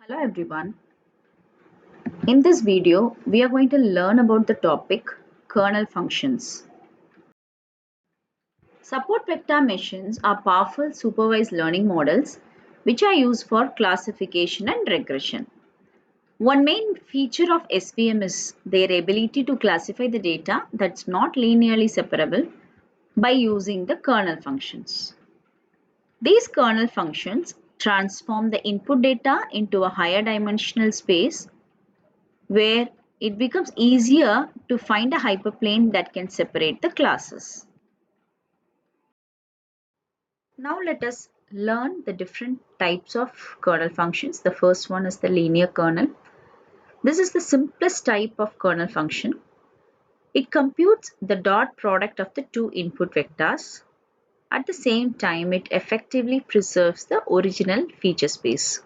Hello everyone. In this video, we are going to learn about the topic kernel functions. Support vector machines are powerful supervised learning models which are used for classification and regression. One main feature of SVM is their ability to classify the data that's not linearly separable by using the kernel functions. These kernel functions transform the input data into a higher dimensional space where it becomes easier to find a hyperplane that can separate the classes. Now let us learn the different types of kernel functions. The first one is the linear kernel. This is the simplest type of kernel function. It computes the dot product of the two input vectors. At the same time, it effectively preserves the original feature space.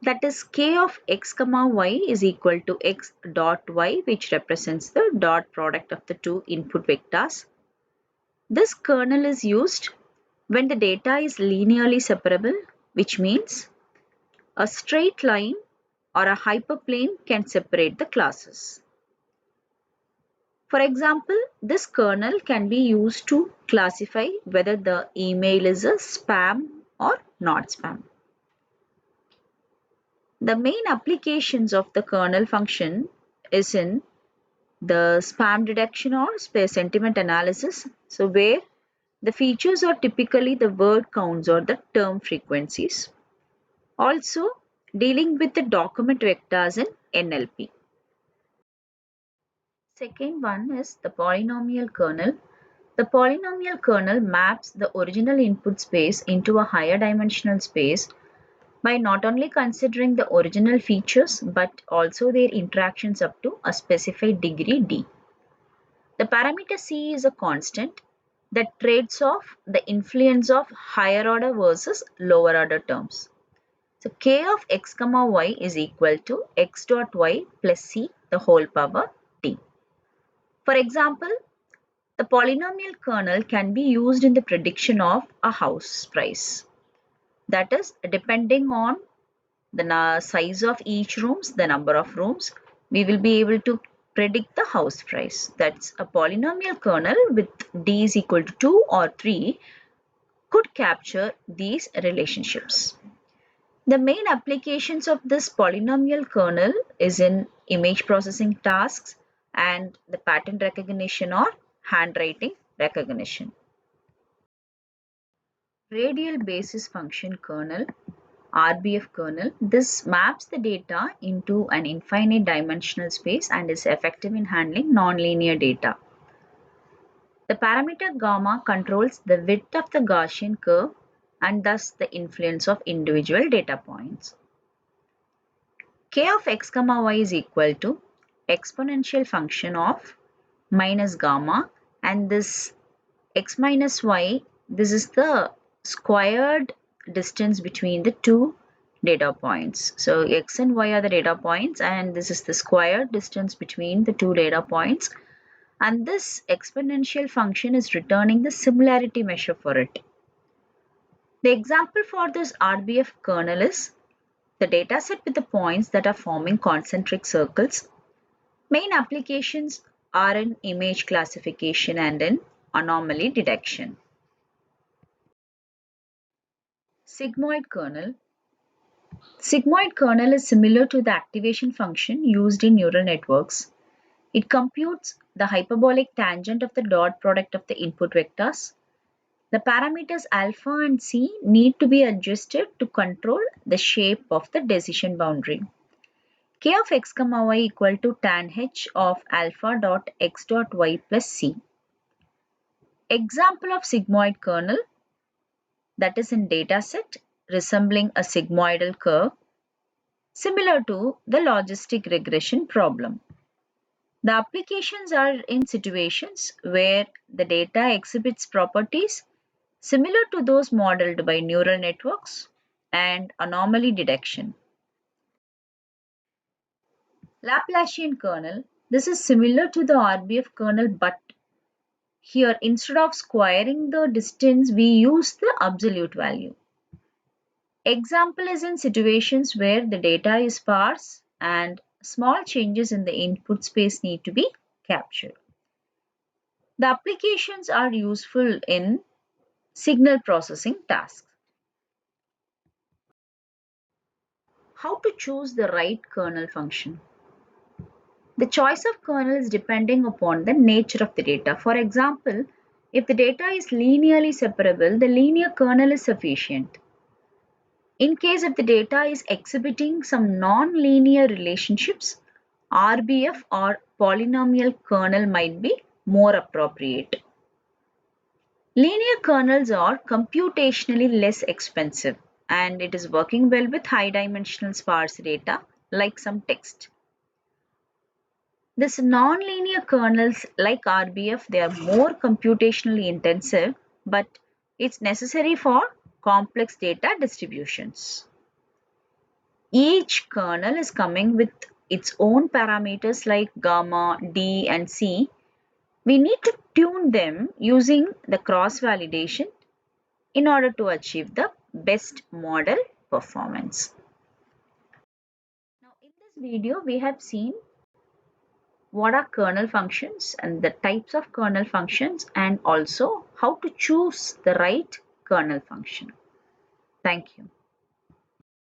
That is k of x comma y is equal to x dot y, which represents the dot product of the two input vectors. This kernel is used when the data is linearly separable, which means a straight line or a hyperplane can separate the classes. For example, this kernel can be used to classify whether the email is a spam or not spam. The main applications of the kernel function is in the spam detection or sentiment analysis. So where the features are typically the word counts or the term frequencies. Also dealing with the document vectors in NLP. Second one is the polynomial kernel. The polynomial kernel maps the original input space into a higher dimensional space by not only considering the original features but also their interactions up to a specified degree d. The parameter c is a constant that trades off the influence of higher order versus lower order terms. So k of x comma y is equal to x dot y plus c the whole power d. For example, the polynomial kernel can be used in the prediction of a house price. That is, depending on the size of each rooms, the number of rooms, we will be able to predict the house price. That's a polynomial kernel with d is equal to 2 or 3 could capture these relationships. The main applications of this polynomial kernel is in image processing tasks and the pattern recognition or handwriting recognition. Radial basis function kernel, RBF kernel. This maps the data into an infinite dimensional space and is effective in handling nonlinear data. The parameter gamma controls the width of the Gaussian curve and thus the influence of individual data points. K of x comma y is equal to exponential function of minus gamma, and this x minus y, this is the squared distance between the two data points. So x and y are the data points and this is the squared distance between the two data points, and this exponential function is returning the similarity measure for it. The example for this RBF kernel is the dataset with the points that are forming concentric circles. Main applications are in image classification and in anomaly detection. Sigmoid kernel. Sigmoid kernel is similar to the activation function used in neural networks. It computes the hyperbolic tangent of the dot product of the input vectors. The parameters alpha and c need to be adjusted to control the shape of the decision boundary. K of x comma y equal to tan h of alpha dot x dot y plus c. Example of sigmoid kernel, that is in dataset resembling a sigmoidal curve, similar to the logistic regression problem. The applications are in situations where the data exhibits properties similar to those modeled by neural networks and anomaly detection. Laplacian kernel. This is similar to the RBF kernel, but here instead of squaring the distance, we use the absolute value. Example is in situations where the data is sparse and small changes in the input space need to be captured. The applications are useful in signal processing tasks. How to choose the right kernel function? The choice of kernel is depending upon the nature of the data. For example, if the data is linearly separable, the linear kernel is sufficient. In case if the data is exhibiting some non-linear relationships, RBF or polynomial kernel might be more appropriate. Linear kernels are computationally less expensive and it is working well with high dimensional sparse data like some text. This non-linear kernels like RBF, they are more computationally intensive, but it's necessary for complex data distributions. Each kernel is coming with its own parameters like gamma, D and C. We need to tune them using the cross-validation in order to achieve the best model performance. Now in this video we have seen what are kernel functions and the types of kernel functions and also how to choose the right kernel function. Thank you.